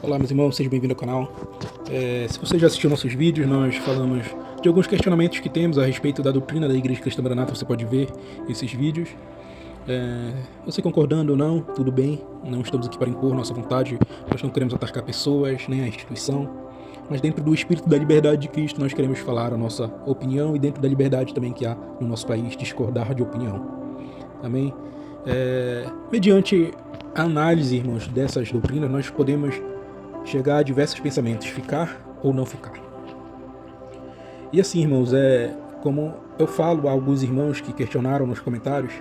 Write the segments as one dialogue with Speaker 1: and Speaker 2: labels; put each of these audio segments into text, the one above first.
Speaker 1: Olá, meus irmãos, seja bem-vindo ao canal. Se você já assistiu nossos vídeos, nós falamos de alguns questionamentos que temos a respeito da doutrina da Igreja Cristã Maranata. Você pode ver esses vídeos. Você concordando ou não, tudo bem. Não estamos aqui para impor nossa vontade. Nós não queremos atacar pessoas, nem a instituição. Mas dentro do espírito da liberdade de Cristo, nós queremos falar a nossa opinião e dentro da liberdade também que há no nosso país, discordar de opinião. Amém? Mediante a análise, irmãos, dessas doutrinas, nós podemos chegar a diversos pensamentos, ficar ou não ficar. E assim, irmãos, como eu falo a alguns irmãos que questionaram nos comentários,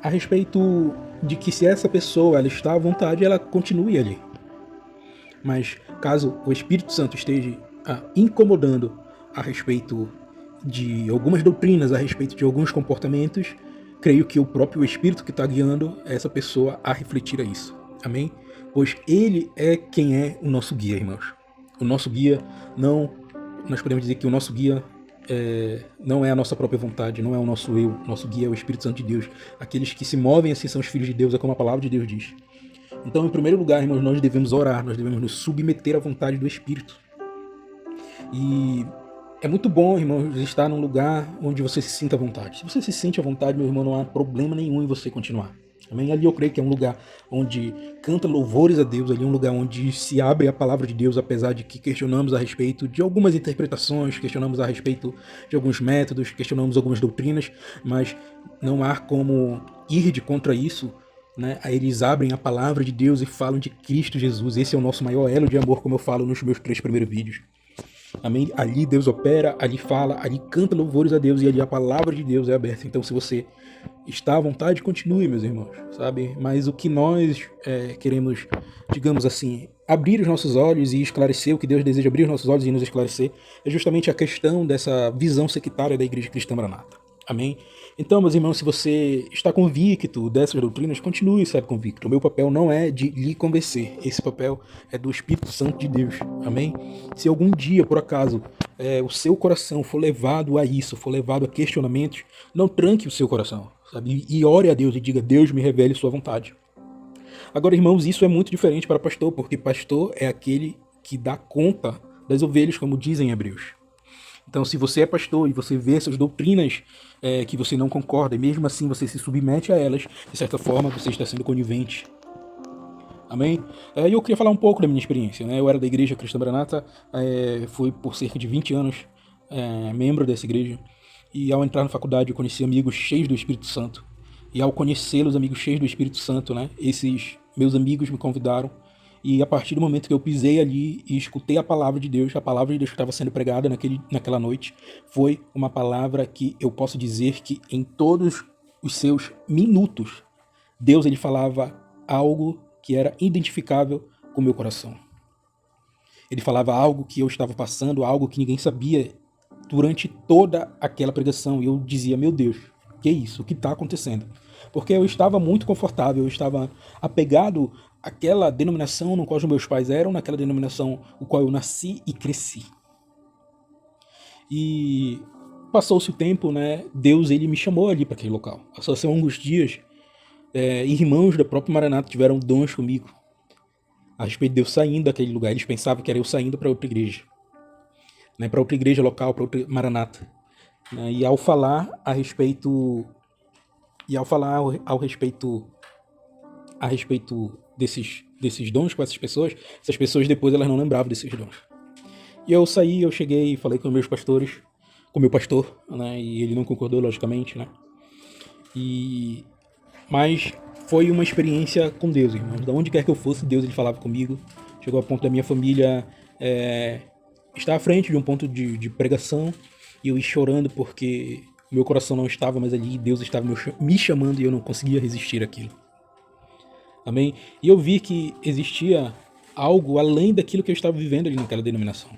Speaker 1: a respeito de que se essa pessoa ela está à vontade, ela continue ali. Mas caso o Espírito Santo esteja incomodando a respeito de algumas doutrinas, a respeito de alguns comportamentos, creio que o próprio Espírito que está guiando essa pessoa a refletir a isso. Amém? Pois ele é quem é o nosso guia, irmãos. O nosso guia não... Nós podemos dizer que o nosso guia não é a nossa própria vontade, não é o nosso eu. Nosso guia é o Espírito Santo de Deus. Aqueles que se movem assim são os filhos de Deus, é como a palavra de Deus diz. Então, em primeiro lugar, irmãos, nós devemos orar, nós devemos nos submeter à vontade do Espírito. E é muito bom, irmãos, estar num lugar onde você se sinta à vontade. Se você se sente à vontade, meu irmão, não há problema nenhum em você continuar. Amém? Ali eu creio que é um lugar onde canta louvores a Deus, ali é um lugar onde se abre a palavra de Deus, apesar de que questionamos a respeito de algumas interpretações, questionamos a respeito de alguns métodos, questionamos algumas doutrinas, mas não há como ir de contra isso, né? Aí eles abrem a palavra de Deus e falam de Cristo Jesus. Esse é o nosso maior elo de amor, como eu falo nos meus 3 primeiros vídeos. Amém? Ali Deus opera, ali fala, ali canta louvores a Deus e ali a palavra de Deus é aberta. Então, se você está à vontade, continue, meus irmãos, sabe? Mas o que nós queremos, digamos assim, abrir os nossos olhos e esclarecer, o que Deus deseja abrir os nossos olhos e nos esclarecer, é justamente a questão dessa visão sectária da Igreja Cristã Maranata. Amém? Então, meus irmãos, se você está convicto dessas doutrinas, continue, sabe, convicto. O meu papel não é de lhe convencer. Esse papel é do Espírito Santo de Deus. Amém? Se algum dia, por acaso, o seu coração for levado a isso, for levado a questionamentos, não tranque o seu coração, sabe? E ore a Deus e diga: Deus, me revele sua vontade. Agora, irmãos, isso é muito diferente para pastor, porque pastor é aquele que dá conta das ovelhas, como dizem em Hebreus. Então, se você é pastor e você vê essas doutrinas que você não concorda, e mesmo assim você se submete a elas, de certa forma você está sendo conivente. Amém? E eu queria falar um pouco da minha experiência, né? Eu era da Igreja Cristã Maranata, fui por cerca de 20 anos membro dessa igreja, e ao entrar na faculdade eu conheci amigos cheios do Espírito Santo. E ao conhecê-los, amigos cheios do Espírito Santo, né? Esses meus amigos me convidaram. E a partir do momento que eu pisei ali e escutei a palavra de Deus, a palavra de Deus que estava sendo pregada naquela noite, foi uma palavra que eu posso dizer que em todos os seus minutos, Deus ele falava algo que era identificável com o meu coração. Ele falava algo que eu estava passando, algo que ninguém sabia durante toda aquela pregação. E eu dizia: meu Deus, que é isso? O que está acontecendo? Porque eu estava muito confortável, eu estava apegado àquela denominação no qual os meus pais eram, naquela denominação no qual eu nasci e cresci. E passou-se o tempo, né? Deus ele me chamou ali para aquele local. Passou-se alguns dias, irmãos da própria Maranata tiveram dons comigo a respeito de eu saindo daquele lugar. Eles pensavam que era eu saindo para outra igreja, né? Para outra igreja local, para outra Maranata. Né? E ao falar a respeito a respeito desses dons com essas pessoas depois elas não lembravam desses dons. E eu saí, eu cheguei e falei com meus pastores, com meu pastor, né? E ele não concordou, logicamente, né? Mas foi uma experiência com Deus, irmãos. Da onde quer que eu fosse, Deus ele falava comigo. Chegou ao ponto da minha família estar à frente de um ponto de pregação e eu ir chorando porque meu coração não estava mais ali, Deus estava me chamando e eu não conseguia resistir àquilo. Amém? E eu vi que existia algo além daquilo que eu estava vivendo ali naquela denominação.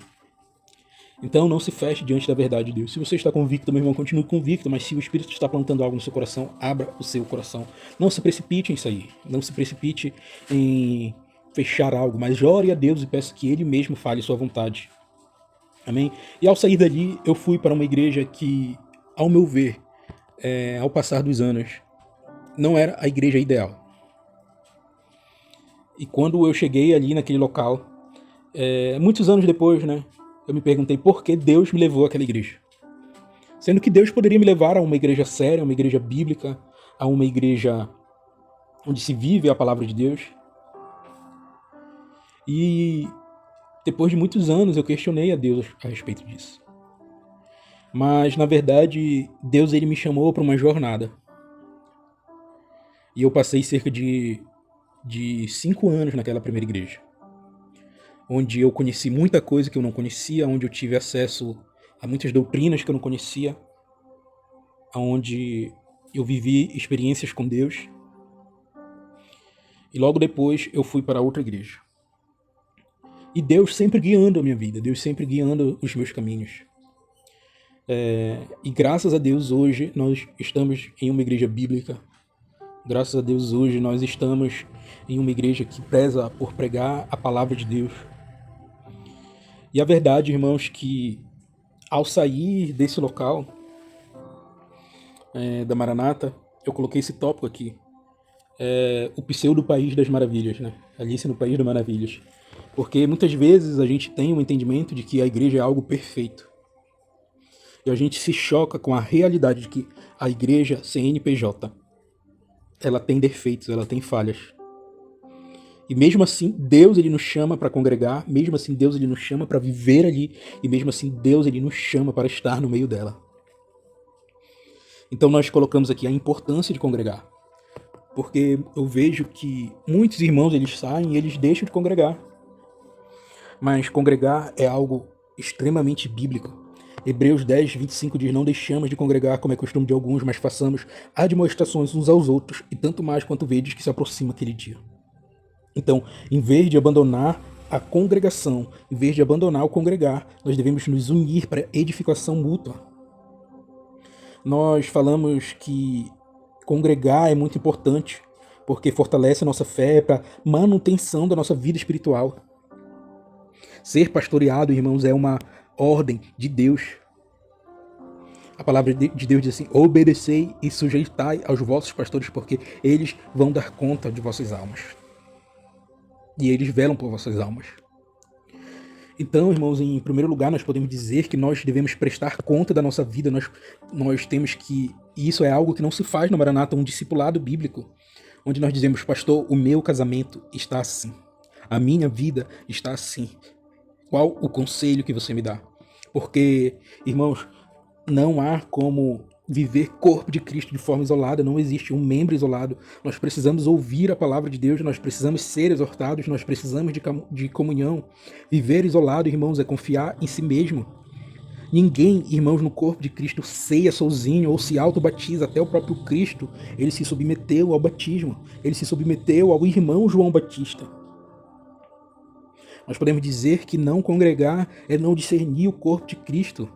Speaker 1: Então não se feche diante da verdade de Deus. Se você está convicto, meu irmão, continue convicto, mas se o Espírito está plantando algo no seu coração, abra o seu coração. Não se precipite em sair, não se precipite em fechar algo, mas ore a Deus e peça que Ele mesmo fale sua vontade. Amém? E ao sair dali, eu fui para uma igreja que, ao meu ver, ao passar dos anos, não era a igreja ideal. E quando eu cheguei ali naquele local, muitos anos depois, né, eu me perguntei por que Deus me levou àquela igreja. Sendo que Deus poderia me levar a uma igreja séria, a uma igreja bíblica, a uma igreja onde se vive a palavra de Deus. E depois de muitos anos eu questionei a Deus a respeito disso. Mas, na verdade, Deus ele me chamou para uma jornada. E eu passei cerca de 5 anos naquela primeira igreja, onde eu conheci muita coisa que eu não conhecia, onde eu tive acesso a muitas doutrinas que eu não conhecia, onde eu vivi experiências com Deus. E logo depois eu fui para outra igreja. E Deus sempre guiando a minha vida, Deus sempre guiando os meus caminhos. E graças a Deus hoje nós estamos em uma igreja bíblica. Graças a Deus hoje nós estamos em uma igreja que preza por pregar a palavra de Deus. E a verdade, irmãos, que ao sair desse local da Maranata, eu coloquei esse tópico aqui, o pseudo país das maravilhas, né? Alice no País das Maravilhas. Porque muitas vezes a gente tem um entendimento de que a igreja é algo perfeito. E a gente se choca com a realidade de que a igreja CNPJ, ela tem defeitos, ela tem falhas. E mesmo assim, Deus ele nos chama para congregar, mesmo assim Deus ele nos chama para viver ali, e mesmo assim Deus ele nos chama para estar no meio dela. Então nós colocamos aqui a importância de congregar. Porque eu vejo que muitos irmãos eles saem e eles deixam de congregar. Mas congregar é algo extremamente bíblico. Hebreus 10, 25 diz: não deixamos de congregar como é costume de alguns, mas façamos admoestações uns aos outros, e tanto mais quanto vedes que se aproxima aquele dia. Então, em vez de abandonar a congregação, em vez de abandonar o congregar, nós devemos nos unir para edificação mútua. Nós falamos que congregar é muito importante, porque fortalece a nossa fé para manutenção da nossa vida espiritual. Ser pastoreado, irmãos, é uma ordem de Deus. A palavra de Deus diz assim: obedecei e sujeitai aos vossos pastores, porque eles vão dar conta de vossas almas. E eles velam por vossas almas. Então, irmãos, em primeiro lugar, nós podemos dizer que nós devemos prestar conta da nossa vida. Nós temos que... E isso é algo que não se faz na Maranata, um discipulado bíblico, onde nós dizemos: pastor, o meu casamento está assim. A minha vida está assim. Qual o conselho que você me dá? Porque, irmãos, não há como viver corpo de Cristo de forma isolada, não existe um membro isolado. Nós precisamos ouvir a palavra de Deus, nós precisamos ser exortados, nós precisamos de comunhão. Viver isolado, irmãos, é confiar em si mesmo. Ninguém, irmãos, no corpo de Cristo ceia sozinho ou se auto-batiza. Até o próprio Cristo, ele se submeteu ao batismo, ele se submeteu ao irmão João Batista. Nós podemos dizer que não congregar é não discernir o corpo de Cristo.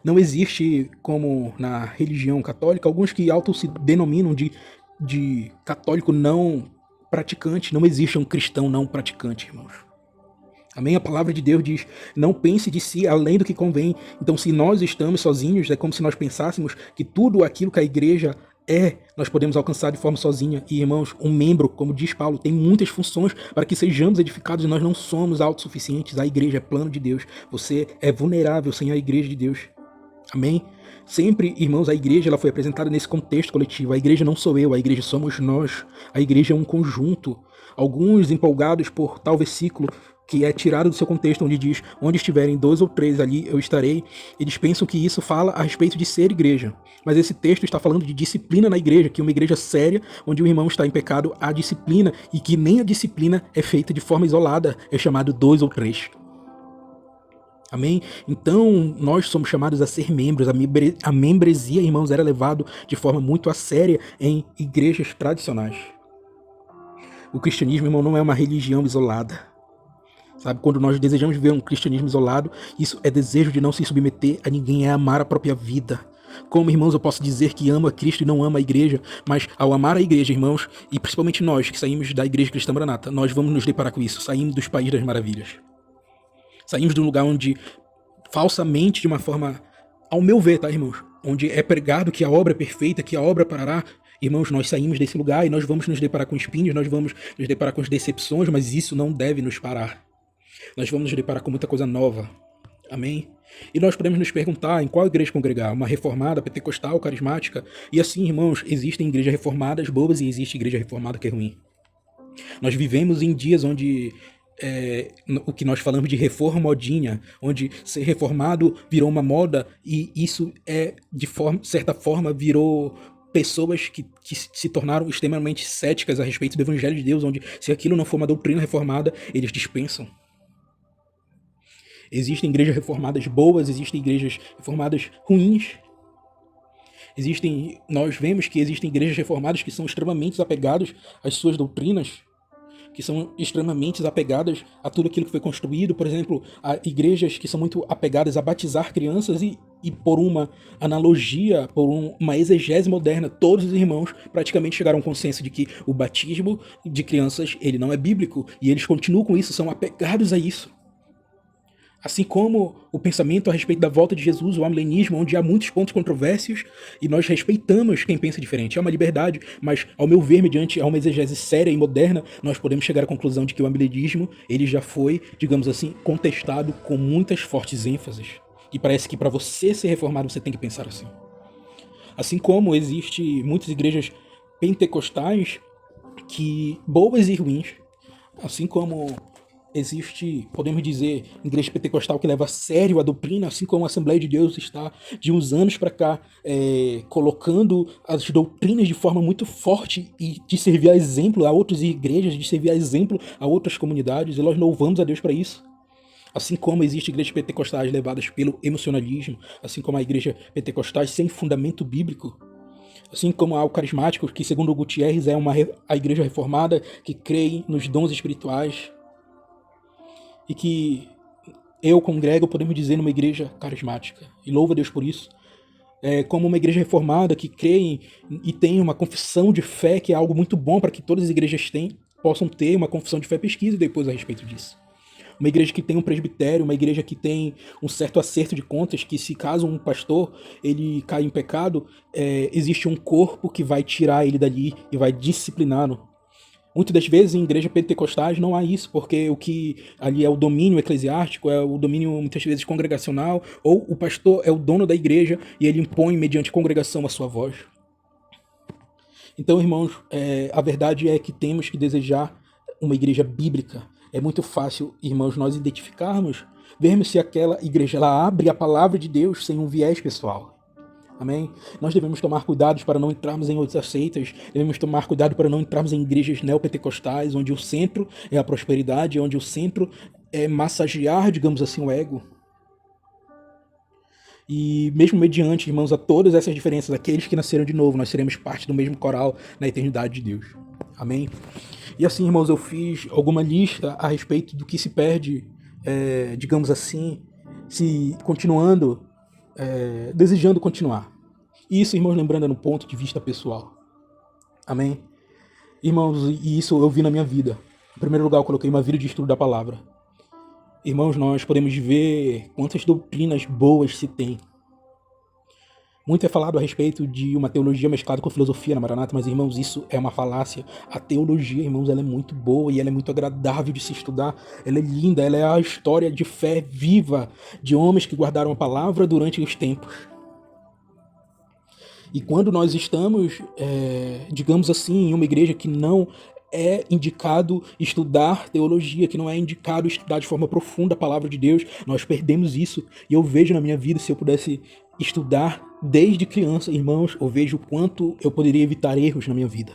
Speaker 1: Não existe, como na religião católica, alguns que se denominam de católico não praticante. Não existe um cristão não praticante, irmãos. Amém? A palavra de Deus diz: não pense de si além do que convém. Então, se nós estamos sozinhos, é como se nós pensássemos que tudo aquilo que a igreja nós podemos alcançar de forma sozinha. E, irmãos, um membro, como diz Paulo, tem muitas funções para que sejamos edificados, e nós não somos autossuficientes. A igreja é plano de Deus. Você é vulnerável sem a igreja de Deus. Amém? Sempre, irmãos, a igreja ela foi apresentada nesse contexto coletivo. A igreja não sou eu, a igreja somos nós. A igreja é um conjunto. Alguns empolgados por tal versículo que é tirado do seu contexto, onde diz: onde estiverem 2 ou 3, ali eu estarei. Eles pensam que isso fala a respeito de ser igreja. Mas esse texto está falando de disciplina na igreja, que uma igreja séria, onde o irmão está em pecado, há disciplina, e que nem a disciplina é feita de forma isolada, é chamado 2 ou 3. Amém? Então, nós somos chamados a ser membros. A membresia, irmãos, era levado de forma muito a séria em igrejas tradicionais. O cristianismo, irmão, não é uma religião isolada. Sabe, quando nós desejamos viver um cristianismo isolado, isso é desejo de não se submeter a ninguém, é amar a própria vida. Como, irmãos, eu posso dizer que amo a Cristo e não amo a igreja, mas ao amar a igreja, irmãos, e principalmente nós que saímos da Igreja Cristã Maranata, nós vamos nos deparar com isso, saímos dos País das Maravilhas. Saímos de um lugar onde, falsamente, de uma forma, ao meu ver, tá, irmãos, onde é pregado que a obra é perfeita, que a obra parará, Irmãos, nós saímos desse lugar e nós vamos nos deparar com espinhos, nós vamos nos deparar com as decepções, mas isso não deve nos parar. Nós vamos nos deparar com muita coisa nova. Amém? E nós podemos nos perguntar em qual igreja congregar, uma reformada, pentecostal, carismática. E assim, irmãos, existem igrejas reformadas boas e existe igreja reformada que é ruim. Nós vivemos em dias onde o que nós falamos de reforma modinha, onde ser reformado virou uma moda e isso de certa forma, virou pessoas que se tornaram extremamente céticas a respeito do Evangelho de Deus, onde se aquilo não for uma doutrina reformada, eles dispensam. Existem igrejas reformadas boas, existem igrejas reformadas ruins. Nós vemos que existem igrejas reformadas que são extremamente apegadas às suas doutrinas, que são extremamente apegadas a tudo aquilo que foi construído. Por exemplo, há igrejas que são muito apegadas a batizar crianças e por uma analogia, por uma exegese moderna, todos os irmãos praticamente chegaram ao consenso de que o batismo de crianças ele não é bíblico e eles continuam com isso, são apegados a isso. Assim como o pensamento a respeito da volta de Jesus, o amilenismo, onde há muitos pontos controversos e nós respeitamos quem pensa diferente. É uma liberdade, mas, ao meu ver, mediante uma exegese séria e moderna, nós podemos chegar à conclusão de que o amilenismo ele já foi, digamos assim, contestado com muitas fortes ênfases. E parece que para você ser reformado, você tem que pensar assim. Assim como existe muitas igrejas pentecostais que boas e ruins, assim como existe, podemos dizer, igreja pentecostal que leva a sério a doutrina, assim como a Assembleia de Deus está de uns anos para cá colocando as doutrinas de forma muito forte e de servir a exemplo a outras igrejas, de servir a exemplo a outras comunidades, e nós louvamos a Deus para isso. Assim como existe igrejas pentecostais levadas pelo emocionalismo, assim como a igreja pentecostais sem fundamento bíblico, assim como há o carismático, que segundo o Gutierrez a igreja reformada que crê nos dons espirituais, e que eu congrego, podemos dizer, numa igreja carismática. E louvo a Deus por isso. Como uma igreja reformada que crê e tem uma confissão de fé, que é algo muito bom para que todas as igrejas possam ter uma confissão de fé, pesquisa depois a respeito disso. Uma igreja que tem um presbitério, uma igreja que tem um certo acerto de contas, que se caso um pastor ele cai em pecado, existe um corpo que vai tirar ele dali e vai discipliná-lo. Muitas das vezes em igrejas pentecostais não há isso, porque o que ali é o domínio eclesiástico, é o domínio muitas vezes congregacional, ou o pastor é o dono da igreja e ele impõe mediante congregação a sua voz. Então, irmãos, a verdade é que temos que desejar uma igreja bíblica. É muito fácil, irmãos, nós identificarmos, vermos se aquela igreja ela abre a palavra de Deus sem um viés pessoal. Amém? Nós devemos tomar cuidado para não entrarmos em outras seitas, devemos tomar cuidado para não entrarmos em igrejas neopentecostais, onde o centro é a prosperidade, onde o centro é massagear, digamos assim, o ego. E mesmo mediante, irmãos, a todas essas diferenças, aqueles que nasceram de novo, nós seremos parte do mesmo coral na eternidade de Deus. Amém? E assim, irmãos, eu fiz alguma lista a respeito do que se perde, digamos assim, se continuando, desejando continuar. E isso, irmãos, lembrando é no ponto de vista pessoal. Amém? Irmãos, e isso eu vi na minha vida. Em primeiro lugar, eu coloquei uma vida de estudo da palavra. Irmãos, nós podemos ver quantas doutrinas boas se tem. Muito é falado a respeito de uma teologia mesclada com filosofia na Maranata, mas, irmãos, isso é uma falácia. A teologia, irmãos, ela é muito boa e ela é muito agradável de se estudar. Ela é linda, ela é a história de fé viva de homens que guardaram a palavra durante os tempos. E quando nós estamos, digamos assim, em uma igreja que não é indicado estudar teologia, que não é indicado estudar de forma profunda a palavra de Deus, nós perdemos isso. E eu vejo na minha vida, se eu pudesse estudar desde criança, irmãos, eu vejo o quanto eu poderia evitar erros na minha vida.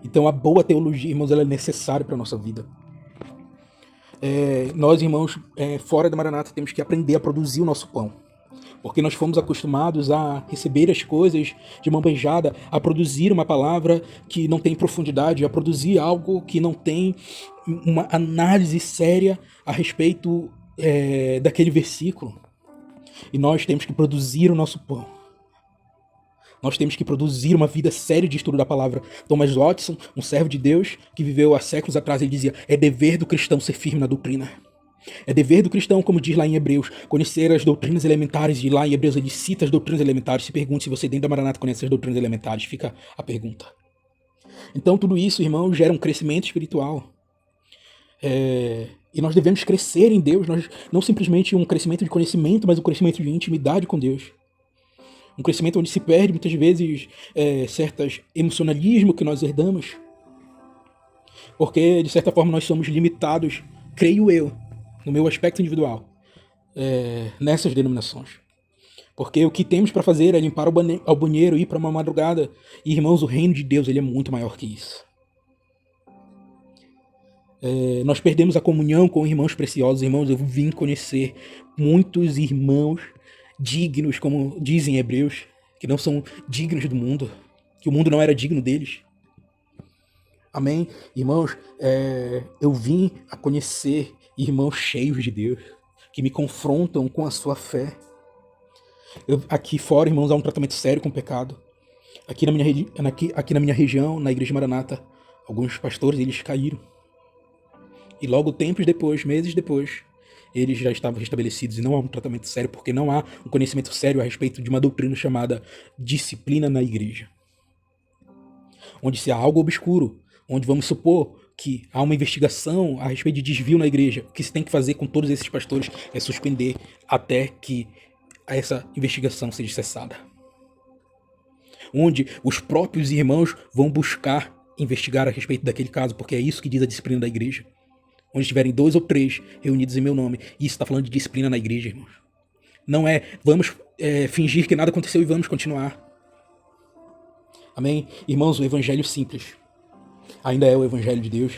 Speaker 1: Então a boa teologia, irmãos, ela é necessária para a nossa vida. Nós, irmãos, fora da Maranata, temos que aprender a produzir o nosso pão. Porque nós fomos acostumados a receber as coisas de mão beijada, a produzir uma palavra que não tem profundidade, a produzir algo que não tem uma análise séria a respeito daquele versículo. E nós temos que produzir o nosso pão. Nós temos que produzir uma vida séria de estudo da palavra. Thomas Watson, um servo de Deus que viveu há séculos atrás, ele dizia: é dever do cristão ser firme na doutrina. É dever do cristão, como diz lá em Hebreus, conhecer as doutrinas elementares, e lá em Hebreus ele cita as doutrinas elementares. Se pergunte se você dentro da Maranata conhece as doutrinas elementares, fica a pergunta. Então tudo isso, irmão, gera um crescimento espiritual. E nós devemos crescer em Deus, não simplesmente um crescimento de conhecimento, mas um crescimento de intimidade com Deus. Um crescimento onde se perde muitas vezes certas emocionalismo que nós herdamos, porque de certa forma nós somos limitados, creio eu, no meu aspecto individual, nessas denominações. Porque o que temos para fazer é limpar o banheiro, ir para uma madrugada. E, irmãos, o reino de Deus ele é muito maior que isso. Nós perdemos a comunhão com irmãos preciosos. Irmãos, eu vim conhecer muitos irmãos dignos, como dizem Hebreus, que não são dignos do mundo, que o mundo não era digno deles. Amém? Irmãos, eu vim a conhecer irmãos cheios de Deus, que me confrontam com a sua fé. Aqui fora, irmãos, há um tratamento sério com o pecado. Aqui na minha região, na Igreja Maranata, alguns pastores, eles caíram. E logo tempos depois, meses depois, eles já estavam restabelecidos. E não há um tratamento sério, porque não há um conhecimento sério a respeito de uma doutrina chamada disciplina na igreja. Onde se há algo obscuro, onde vamos supor que há uma investigação a respeito de desvio na igreja, o que se tem que fazer com todos esses pastores é suspender até que essa investigação seja cessada. Onde os próprios irmãos vão buscar investigar a respeito daquele caso, porque é isso que diz a disciplina da igreja. Onde estiverem 2 ou 3 reunidos em meu nome. E isso está falando de disciplina na igreja, irmãos. Não vamos fingir que nada aconteceu e vamos continuar. Amém? Irmãos, o evangelho simples ainda é o evangelho de Deus.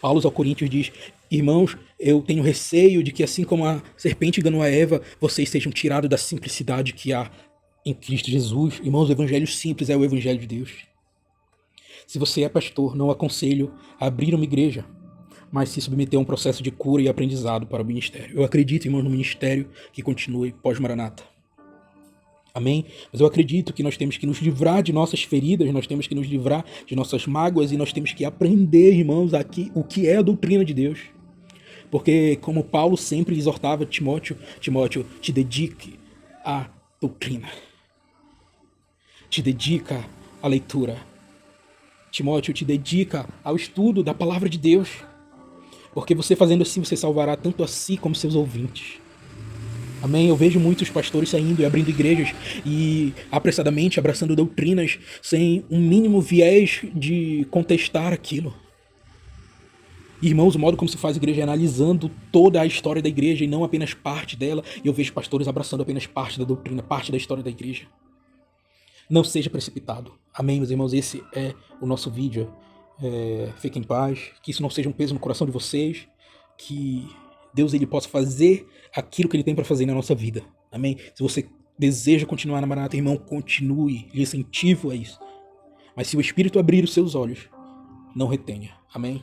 Speaker 1: Paulo aos Coríntios diz: irmãos, eu tenho receio de que assim como a serpente enganou a Eva, vocês sejam tirados da simplicidade que há em Cristo Jesus. Irmãos, o evangelho simples é o evangelho de Deus. Se você é pastor, não aconselho a abrir uma igreja, mas se submeter a um processo de cura e aprendizado para o ministério. Eu acredito, irmãos, no ministério que continue pós-Maranata. Amém? Mas eu acredito que nós temos que nos livrar de nossas feridas, nós temos que nos livrar de nossas mágoas e nós temos que aprender, irmãos, aqui o que é a doutrina de Deus. Porque, como Paulo sempre exortava Timóteo, te dedique à doutrina. Te dedica à leitura. Timóteo, te dedica ao estudo da palavra de Deus. Porque você fazendo assim, você salvará tanto a si como seus ouvintes. Amém? Eu vejo muitos pastores saindo e abrindo igrejas e apressadamente abraçando doutrinas sem um mínimo viés de contestar aquilo. Irmãos, o modo como se faz igreja é analisando toda a história da igreja e não apenas parte dela. E eu vejo pastores abraçando apenas parte da doutrina, parte da história da igreja. Não seja precipitado. Amém, meus irmãos? Esse é o nosso vídeo. Fiquem em paz. Que isso não seja um peso no coração de vocês. Que Deus ele possa fazer aquilo que ele tem para fazer na nossa vida. Amém? Se você deseja continuar na Maranata, irmão, continue. Lhe incentivo a isso. Mas se o Espírito abrir os seus olhos, não retenha. Amém?